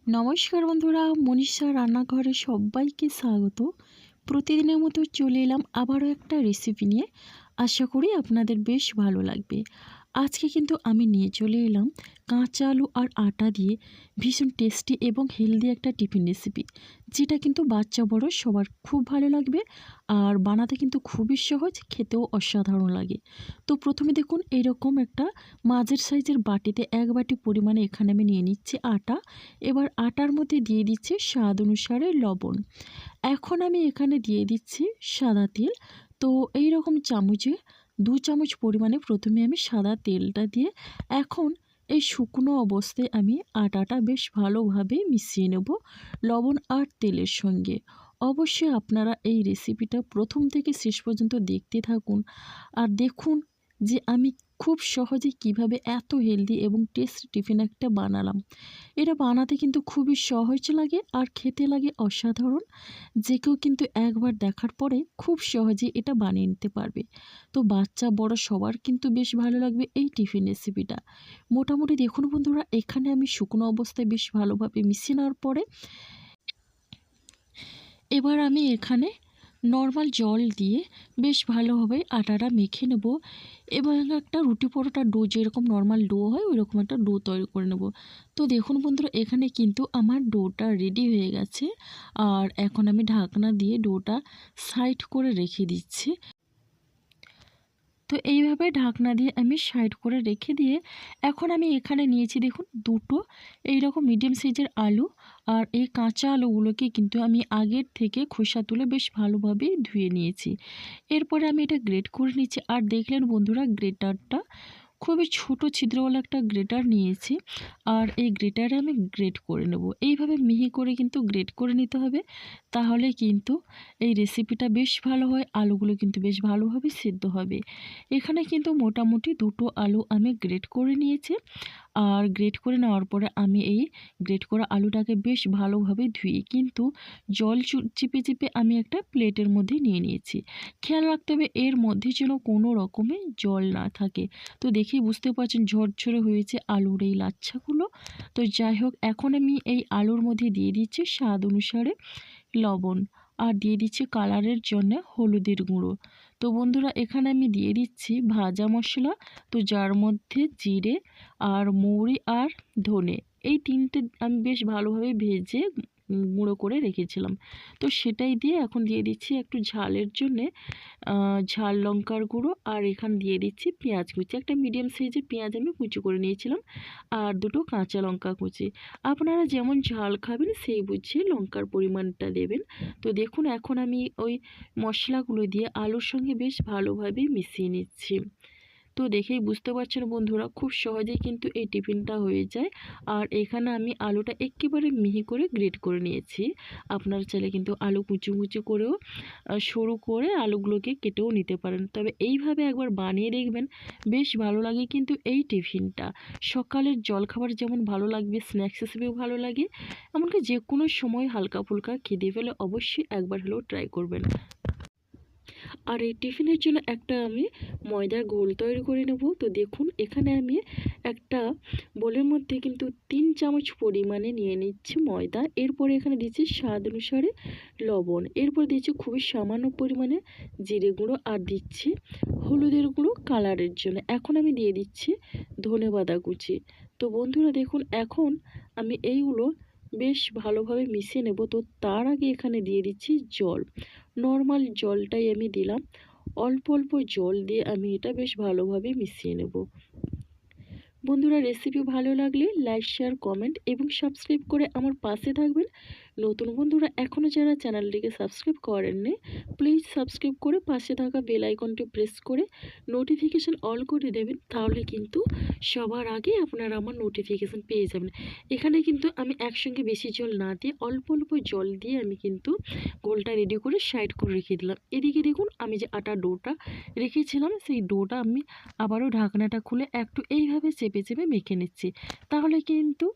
নমস্কার বন্ধুরা, মনীষা রান্নাঘরে সবাইকে স্বাগত। প্রতিদিনের মতো চলে এলাম আবারও একটা রেসিপি নিয়ে। আশা করি আপনাদের বেশ ভালো লাগবে। আজকে কিন্তু আমি নিয়ে চলে এলাম কাঁচা আলু আর আটা দিয়ে ভীষণ টেস্টি এবং হেলদি একটা টিফিন রেসিপি, যেটা কিন্তু বাচ্চা বড় সবার খুব ভালো লাগবে। আর বানাতে কিন্তু খুবই সহজ, খেতেও অসাধারণ লাগে। তো প্রথমে দেখুন, এরকম একটা মাঝের সাইজের বাটিতে 1 বাটি পরিমাণে এখানে আমি নিয়ে নিচ্ছি আটা। এবার আটার মধ্যে দিয়ে দিচ্ছি স্বাদ অনুসারে লবণ। এখন আমি এখানে দিয়ে দিচ্ছি সাদা তেল। তো এই রকম চামচে 2 চামচ পরিমাণে প্রথমে আমি সাদা তেলটা দিয়ে এখন এই শুকনো অবস্থায় আমি আটাটা বেশ ভালোভাবে মিশিয়ে নেব লবণ আর তেলের সঙ্গে। অবশ্যই আপনারা এই রেসিপিটা প্রথম থেকে শেষ পর্যন্ত দেখতে থাকুন আর দেখুন যে আমি খুব সহজে কিভাবে এত হেলদি এবং টেস্টি টিফিন একটা বানালাম। এটা বানাতে কিন্তু খুবই সহজ লাগে আর খেতে লাগে অসাধারণ। যে কেউ কিন্তু একবার দেখার পরে খুব সহজে এটা বানিয়ে নিতে পারবে। তো বাচ্চা বড় সবার কিন্তু বেশ ভালো লাগবে এই টিফিন রেসিপিটা। মোটামুটি দেখুন বন্ধুরা, এখানে আমি শুকনো অবস্থায় বেশ ভালোভাবে মিশিয়ে নেওয়ার পরে এবার আমি এখানে নর্মাল জল দিয়ে বেশ ভালোভাবে আটাটা মেখে নেব এবং একটা রুটি পরোটার ডো যেরকম নর্মাল ডো হয় ওই রকম একটা ডো তৈরি করে নেব। তো দেখুন বন্ধুরা, এখানে কিন্তু আমার ডোটা রেডি হয়ে গেছে। আর এখন আমি ঢাকনা দিয়ে ডোটা সাইড করে রেখে দিচ্ছি। তো এইভাবে ঢাকনা দিয়ে আমি সাইড করে রেখে দিয়ে এখন আমি এখানে নিয়েছি দেখুন দুটো এইরকম মিডিয়াম সাইজের আলু। আর এই কাঁচা আলুগুলোকে কিন্তু আমি আগের থেকে খোসা তুলে বেশ ভালোভাবে ধুয়ে নিয়েছি। এরপরে আমি এটা গ্রেট করে নিচ্ছি। আর দেখলেন বন্ধুরা, গ্রেটারটা খুবই ছোট ছিদ্রওয়ালা একটা গ্রেটার নিয়েছি। আর এই গ্রেটারে আমি গ্রেট করে নেব। এইভাবে মিহি করে কিন্তু গ্রেট করে নিতে হবে, তাহলে কিন্তু এই রেসিপিটা বেশ ভালো হয়। আলুগুলো কিন্তু বেশ ভালোভাবে সিদ্ধ হবে। এখানে কিন্তু মোটামুটি দুটো আলু আমি গ্রেট করে নিয়েছি। আর গ্রেট করে নেওয়ার পরে আমি এই গ্রেট করা আলুটাকে বেশ ভালোভাবে ধুয়ে কিন্তু জল চিপে চিপে আমি একটা প্লেটের মধ্যে নিয়ে নিয়েছি। খেয়াল রাখতে হবে এর মধ্যে যেন কোনো রকমের জল না থাকে। তো দেখেই বুঝতে পারছেন ঝরঝরে হয়েছে আলুর এই লাচ্ছাগুলো। তো যাই হোক, এখন আমি এই আলুর মধ্যে দিয়ে দিচ্ছি স্বাদ অনুসারে লবণ আর দিয়ে দিচ্ছি কালারের জন্য হলুদের গুঁড়ো। তো বন্ধুরা, এখানে আমি দিয়ে দিচ্ছি ভাজা মশলা, তো যার মধ্যে জিরে আর মৌরি আর ধনে এই তিনটে আমি বেশ ভালোভাবে ভেজে গুঁড়ো করে রেখেছিলাম। তো সেটাই দিয়ে এখন দিয়ে দিচ্ছি একটু ঝালের জন্যে ঝাল লঙ্কার গুঁড়ো। আর এখানে দিয়ে দিচ্ছি পেঁয়াজ কুচি, একটা মিডিয়াম সাইজের পেঁয়াজ আমি কুচি করে নিয়েছিলাম। আর দুটো কাঁচা লঙ্কা কুচি। আপনারা যেমন ঝাল খাবেন সেই বুঝে লঙ্কার পরিমাণটা দেবেন। তো দেখুন, এখন আমি ওই মশলাগুলো দিয়ে আলুর সঙ্গে বেশ ভালোভাবে মিশিয়ে নিচ্ছি। তো দেখেই বুঝতে পারছেন বন্ধুরা, খুব সহজেই কিন্তু এই টিফিনটা হয়ে যায়। আর এখানে আমি আলুটা একেবারে মিহি করে গ্রেট করে নিয়েছি। আপনারা চাইলে কিন্তু আলু কুচি কুচি করেও সরু করে আলুগুলোকে কেটেও নিতে পারেন। তবে এইভাবে একবার বানিয়ে দেখবেন, বেশ ভালো লাগে কিন্তু এই টিফিনটা। সকালের জলখাবার যেমন ভালো লাগবে, স্ন্যাক্স হিসেবেও ভালো লাগে। এমনকি যে কোনো সময় হালকা ফুলকা খিদে পেলে অবশ্যই একবার হলেও ট্রাই করবেন। আর এই টিফিনের জন্য একটা আমি ময়দার ঘোল তৈরি করে নেব। তো দেখুন, এখানে আমি একটা বোলের মধ্যে কিন্তু 3 চামচ পরিমাণে নিয়ে নিচ্ছি ময়দা। এরপরে এখানে দিচ্ছি স্বাদ অনুসারে লবণ। এরপর দিচ্ছি খুবই সামান্য পরিমাণে জিরে গুঁড়ো আর দিচ্ছি হলুদের গুঁড়ো কালারের জন্য। এখন আমি দিয়ে দিচ্ছি ধনেপাতা কুচি। তো বন্ধুরা দেখুন, এখন আমি এইগুলো বেশ ভালোভাবে মিশিয়ে নেব। তো তার আগে এখানে দিয়ে দিচ্ছি জল। নর্মাল জলটাই আমি দিলাম। অল্প অল্প জল দিয়ে আমি এটা বেশ ভালোভাবে মিশিয়ে নেব। বন্ধুরা, রেসিপি ভালো লাগলে লাইক, শেয়ার, কমেন্ট এবং সাবস্ক্রাইব করে আমার পাশে থাকবেন। নতুন বন্ধুরা এখনও যারা চ্যানেলটিকে সাবস্ক্রাইব করেননি, প্লিজ সাবস্ক্রাইব করে পাশে থাকা বেল আইকনটি প্রেস করে নোটিফিকেশান অল করে দেবেন। তাহলে কিন্তু সবার আগে আপনারা আমার নোটিফিকেশান পেয়ে যাবেন। এখানে কিন্তু আমি একসঙ্গে বেশি জল না দিয়ে অল্প অল্প জল দিয়ে আমি কিন্তু গোলটা রেডি করে সাইড করে রেখে দিলাম। এদিকে দেখুন, আমি যে আটা ডোটা রেখেছিলাম সেই ডোটা আমি আবারও ঢাকনাটা খুলে একটু এইভাবে চেপে চেপে মেখে নিচ্ছি। তাহলে কিন্তু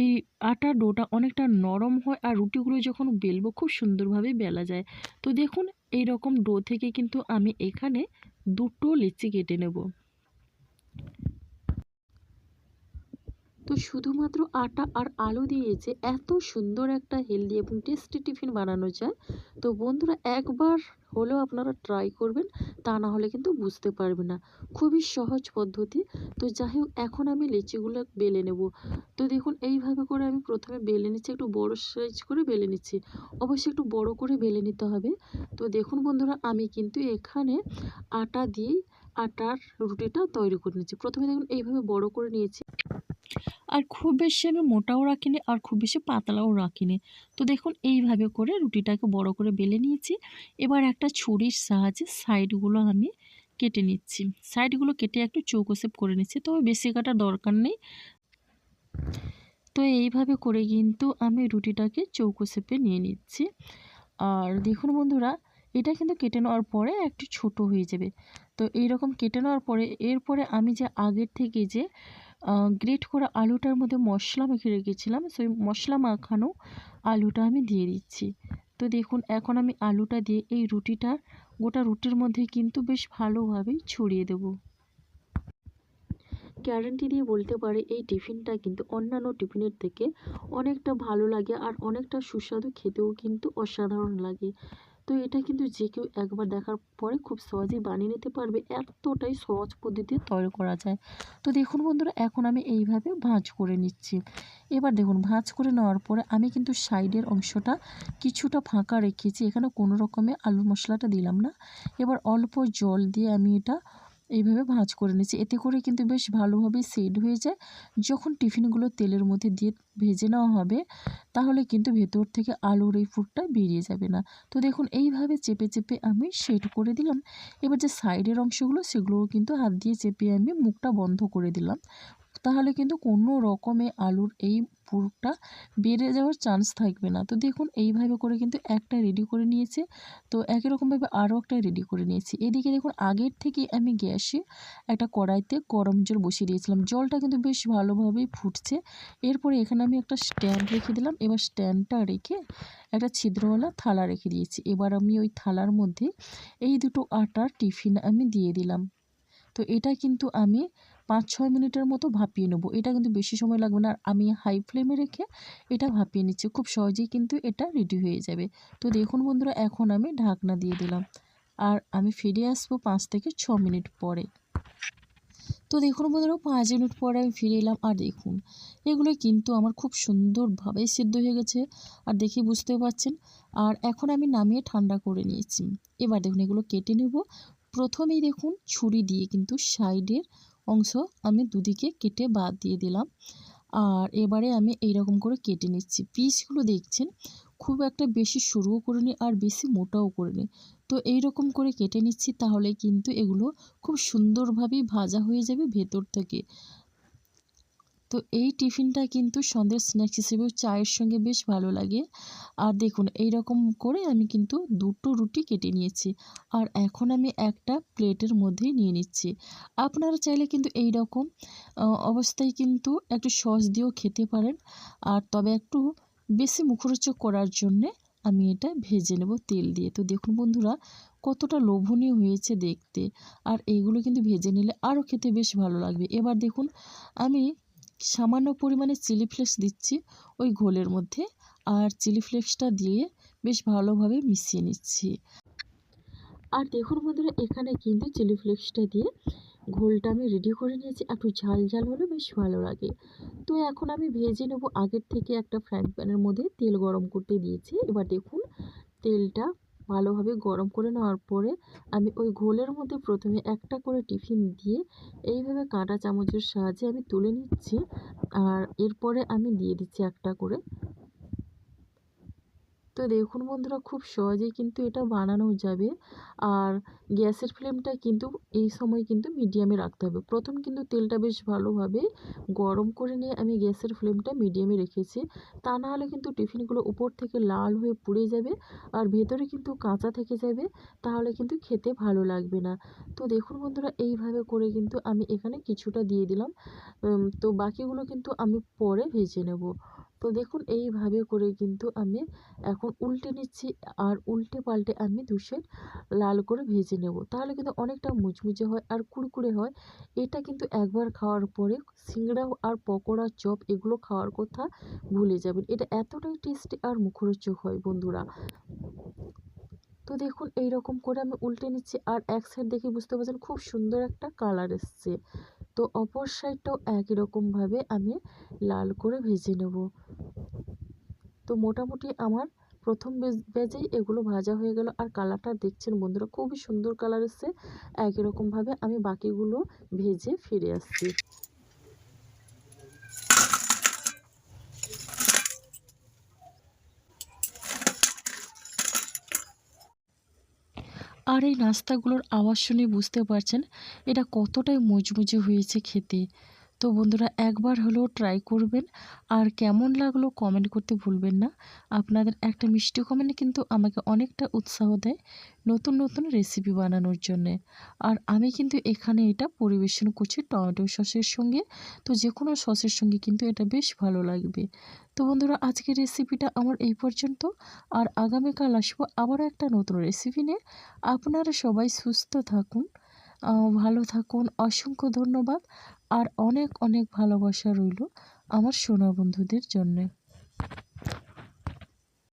এই আটার ডোটা অনেকটা নরম হয় আর রুটিগুলো যখন বেলবো খুব সুন্দরভাবে বেলা যায়। তো দেখুন, এই রকম ডো থেকে কিন্তু আমি এখানে দুটো লিচি কেটে নেব। তো শুধুমাত্র আটা আর আলু দিয়ে যে এত সুন্দর একটা হেলদি এবং টেস্টি টিফিন বানানো যায়, তো বন্ধুরা একবার হলেও আপনারা ট্রাই করবেন, তা না হলে কিন্তু বুঝতে পারবেন না। খুবই সহজ পদ্ধতি। তো যাই হোক, এখন আমি লিচিগুলো বেলে নেব। তো দেখুন এইভাবে করে আমি প্রথমে বেলে নিচ্ছি, একটু বড় সাইজ করে বেলে নিচ্ছি। অবশ্যই একটু বড় করে বেলে নিতে হবে। তো দেখুন বন্ধুরা, আমি কিন্তু এখানে আটা দিয়েই আটার রুটিটা তৈরি করে নিচ্ছি। প্রথমে দেখুন এইভাবে বড় করে নিয়েছি। আর খুব বেশি আমি মোটাও রাখিনি আর খুব বেশি পাতলাও রাখিনি। তো দেখুন এইভাবে করে রুটিটাকে বড় করে বেলে নিয়েছি। এবার একটা ছুরির সাহায্যে সাইডগুলো আমি কেটে নিচ্ছি। সাইডগুলো কেটে একটু চৌকো শেপ করে নিচ্ছি। তবে বেশি কাটার দরকার নেই। তো এইভাবে করে কিন্তু আমি রুটিটাকে চৌকো শেপে নিয়ে নিচ্ছি। আর দেখুন বন্ধুরা, এটা কিন্তু কেটে নেওয়ার পরে একটু ছোট হয়ে যাবে। তো এইরকম কেটে নেওয়ার পরে এরপরে আমি যে আগের থেকে যে গ্রেট করা আলুটার মধ্যে মশলা মেখে রেখেছিলাম, সেই মশলা মাখানো আলুটা আমি দিয়ে দিচ্ছি। তো দেখুন এখন আমি আলুটা দিয়ে এই রুটিটার গোটা রুটির মধ্যে কিন্তু বেশ ভালোভাবেই ছড়িয়ে দেবো। গ্যারান্টি দিয়ে বলতে পারি এই টিফিনটা কিন্তু অন্যান্য টিফিনের থেকে অনেকটা ভালো লাগে আর অনেকটা সুস্বাদু, খেতেও কিন্তু অসাধারণ লাগে। তো এটা কিন্তু যে কেউ একবার দেখার পরে খুব সহজেই বানিয়ে নিতে পারবে, এতটাই সহজ পদ্ধতিতে তৈরি করা যায়। তো দেখুন বন্ধুরা, এখন আমি এইভাবে ভাঁজ করে নিচ্ছি। এবার দেখুন ভাঁজ করে নেওয়ার পরে আমি কিন্তু সাইডের অংশটা কিছুটা ফাঁকা রেখেছি, এখানে কোনো রকমে আলু মশলাটা দিলাম না। এবার অল্প জল দিয়ে আমি এটা এইভাবে ভাঁজ করে নিচ্ছি। এতে করে কিন্তু বেশ ভালোভাবে সেট হয়ে যায়। যখন টিফিনগুলো তেলের মধ্যে দিয়ে ভেজে নেওয়া হবে, তাহলে কিন্তু ভেতর থেকে আলুর এই পুরটা বেরিয়ে যাবে না। তো দেখুন এইভাবে চেপে চেপে আমি সেট করে দিলাম। এবার যে সাইডের অংশগুলো সেগুলোও কিন্তু হাত দিয়ে চেপে আমি মুখটা বন্ধ করে দিলাম। তাহলে কিন্তু কোনো রকমে আলুর এই পুরটা বেড়ে যাওয়ার চান্স থাকবে না। তো দেখুন এইভাবে করে কিন্তু একটা রেডি করে নিয়েছি। তো একই রকমভাবে আরও একটা রেডি করে নিয়েছি। এদিকে দেখুন আগের থেকেই আমি গ্যাসে একটা কড়াইতে গরম জল বসিয়ে দিয়েছিলাম। জলটা কিন্তু বেশ ভালোভাবেই ফুটছে। এরপরে এখানে আমি একটা স্ট্যান্ড রেখে দিলাম। এবার স্ট্যান্ডটা রেখে একটা ছিদ্রওয়ালা থালা রেখে দিয়েছি। এবার আমি ওই থালার মধ্যে এই দুটো আটার টিফিন আমি দিয়ে দিলাম। তো এটা কিন্তু আমি 5-6 মিনিটের মতো ভাপিয়ে নেব। এটা কিন্তু বেশি সময় লাগবে না। আর আমি হাই ফ্লেমে রেখে এটা ভাপিয়ে নিচ্ছি। খুব সহজেই কিন্তু এটা রেডি হয়ে যাবে। তো দেখুন বন্ধুরা, এখন আমি ঢাকনা দিয়ে দিলাম। আর আমি ফিরে আসবো 5 থেকে 6 মিনিট পরে। তো দেখুন বন্ধুরা, 5 মিনিট পরে আমি ফিরে এলাম। আর দেখুন এগুলো কিন্তু আমার খুব সুন্দরভাবে সিদ্ধ হয়ে গেছে। আর দেখে বুঝতে পারছেন। আর এখন আমি নামিয়ে ঠান্ডা করে নিয়েছি। এবার দেখুন এগুলো কেটে নেব। প্রথমেই দেখুন ছুরি দিয়ে কিন্তু সাইডের অংশ আমি দুদিকে কেটে বাদ দিয়ে দিলাম। আর এবারে আমি এইরকম করে কেটে নিচ্ছি। পিসগুলো দেখছেন খুব একটা বেশি সরুও করিনি আর বেশি মোটাও করিনি। তো এইরকম করে কেটে নিচ্ছি, তাহলে কিন্তু এগুলো খুব সুন্দরভাবেই ভাজা হয়ে যাবে ভেতর থেকে। তো এই টিফিনটা কিন্তু সন্ধ্যের স্ন্যাক্স হিসেবেও চায়ের সঙ্গে বেশ ভালো লাগে। আর দেখুন এইরকম করে আমি কিন্তু দুটো রুটি কেটে নিয়েছি। আর এখন আমি একটা প্লেটের মধ্যেই নিয়ে নিচ্ছি। আপনারা চাইলে কিন্তু এইরকম অবস্থায় কিন্তু একটু সস দিয়েও খেতে পারেন। আর তবে একটু বেশি মুখরোচক করার জন্যে আমি এটা ভেজে নেব তেল দিয়ে। তো দেখুন বন্ধুরা, কতটা লোভনীয় হয়েছে দেখতে। আর এইগুলো কিন্তু ভেজে নিলে আরও খেতে বেশ ভালো লাগবে। এবার দেখুন আমি সামান্য পরিমাণে চিলি ফ্লেক্স দিচ্ছি ওই ঘোলের মধ্যে। আর চিলি ফ্লেক্সটা দিয়ে বেশ ভালোভাবে মিশিয়ে নিচ্ছি। আর দেখুন বন্ধুরা, এখানে কিন্তু চিলি ফ্লেক্সটা দিয়ে ঘোলটা আমি রেডি করে নিয়েছি। একটু ঝাল ঝাল হলে বেশ ভালো লাগে। তো এখন আমি ভেজে নেব। আগের থেকে একটা ফ্রাইং প্যানের মধ্যে তেল গরম করতে দিয়েছি। এবার দেখুন তেলটা ভালোভাবে গরম করে নেওয়ার পরে আমি ওই ঘোলের মধ্যে প্রথমে একটা করে টিফিন দিয়ে এইভাবে কাঁটা চামচের সাহায্যে আমি তুলে নিচ্ছি। আর এরপরে আমি দিয়ে দিচ্ছি একটা করে। তো দেখুন বন্ধুরা, খুব সহজেই কিন্তু এটা বানানো যাবে। আর গ্যাসের ফ্লেমটা কিন্তু এই সময় কিন্তু মিডিয়ামে রাখতে হবে। প্রথম কিন্তু তেলটা বেশ ভালোভাবে গরম করে নিয়ে আমি গ্যাসের ফ্লেমটা মিডিয়ামে রেখেছি। তা না হলে কিন্তু টিফিনগুলো উপর থেকে লাল হয়ে পুড়ে যাবে আর ভেতরে কিন্তু কাঁচা থেকে যাবে। তাহলে কিন্তু খেতে ভালো লাগবে না। তো দেখুন বন্ধুরা, এইভাবে করে কিন্তু আমি এখানে কিছুটা দিয়ে দিলাম। তো বাকিগুলো কিন্তু আমি পরে ভেজে নেব। তো দেখুন এইভাবে করে কিন্তু আমি এখন উল্টে নিচ্ছি। আর উল্টে পাল্টে আমি 2 সাইড লাল করে ভেজে নেব, তাহলে কিন্তু অনেকটা মুচমুচে হয় আর কুড়কুড়ে হয়। এটা কিন্তু একবার খাওয়ার পরে সিঙ্গাড়া আর পকোড়া, চপ এগুলো খাওয়ার কথা ভুলে যাবেন। এটা এতটাই টেস্টি আর মুখরোচক হয় বন্ধুরা। তো দেখুন এইরকম করে আমি উল্টে নিচ্ছি, আর এক সাইড দেখে বুঝতে পারছেন খুব সুন্দর একটা কালার এসছে। তো অপর সাইডটাও একই রকমভাবে আমি লাল করে ভেজে নেব। তো মোটামুটি আমার প্রথম ব্যাচেই এগুলো ভাজা হয়ে গেল, আর কালারটা দেখছেন বন্ধুরা খুবই সুন্দর কালার এসছে। একই রকমভাবে আমি বাকিগুলো ভেজে ফিরে আসছি। আর এই নাস্তাগুলোর আওয়াজ শুনে বুঝতে পারছেন এটা কতটাই মুচমুচে হয়েছে খেতে। তো বন্ধুরা একবার হলেও ট্রাই করবেন, আর কেমন লাগলো কমেন্ট করতে ভুলবেন না। আপনাদের একটা মিষ্টি কমেন্ট কিন্তু আমাকে অনেকটা উৎসাহ দেয় নতুন নতুন রেসিপি বানানোর জন্যে। আর আমি কিন্তু এখানে এটা পরিবেশন করছি টমেটো সসের সঙ্গে। তো যে কোনো সসের সঙ্গে কিন্তু এটা বেশ ভালো লাগবে। তো বন্ধুরা আজকের রেসিপিটা আমার এই পর্যন্ত, আর আগামীকাল আসবো আবারও একটা নতুন রেসিপি নিয়ে। আপনারা সবাই সুস্থ থাকুন, ভালো থাকুন। অসংখ্য ধন্যবাদ, আর অনেক অনেক ভালোবাসা রইল আমার সোনা বন্ধুদের জন্যে।